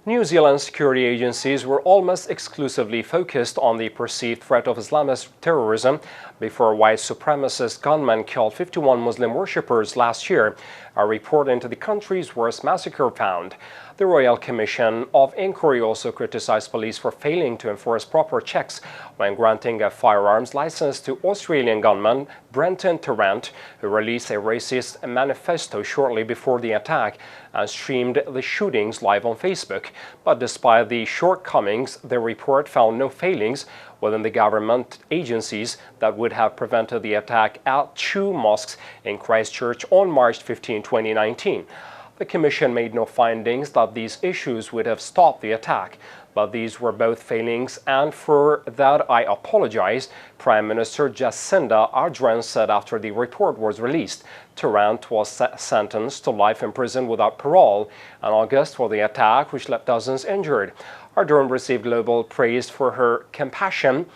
New Zealand security agencies were almost exclusively focused on the perceived threat of Islamist terrorism before a white supremacist gunman killed 51 Muslim worshippers last year, a report into the country's worst massacre found. The Royal Commission of Inquiry also criticized police for failing to enforce proper checks when granting a firearms license to Australian gunman Brenton Tarrant, who released a racist manifesto shortly before the attack and streamed the shootings live on Facebook. But despite the shortcomings, the report found no failings within the government agencies that would have prevented the attack at 2 mosques in Christchurch on March 15, 2019. The Commission made no findings that these issues would have stopped the attack, but these were both failings, and for that I apologize, Prime Minister Jacinda Ardern said after the report was released. Tarrant was sentenced to life in prison without parole in August for the attack, which left dozens injured. Ardern received global praise for her compassionate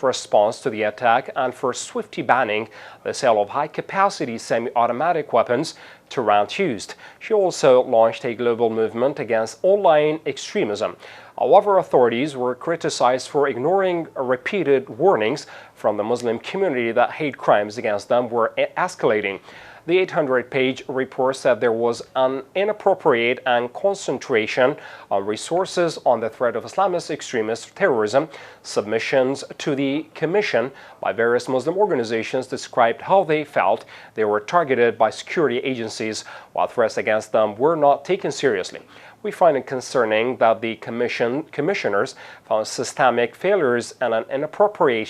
response to the attack and for swiftly banning the sale of high-capacity semi-automatic weapons Tarrant used. She also launched a global movement against online extremism. However, authorities were criticized for ignoring repeated warnings from the Muslim community that hate crimes against them were escalating. The 800-page report said there was an inappropriate and concentration on resources on the threat of Islamist extremist terrorism. Submissions to the Commission by various Muslim organizations described how they felt they were targeted by security agencies while threats against them were not taken seriously. We find it concerning that the commissioners found systemic failures and an inappropriate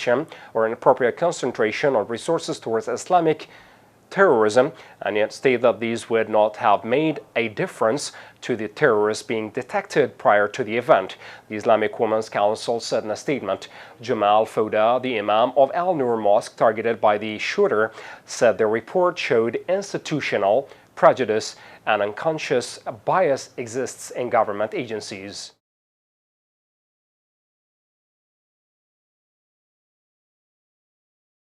concentration on resources towards Islamic terrorism, and yet state that these would not have made a difference to the terrorists being detected prior to the event. The Islamic Women's Council said in a statement. Jamal Foda, the Imam of Al Noor Mosque targeted by the shooter, said the report showed institutional prejudice and unconscious bias exists in government agencies.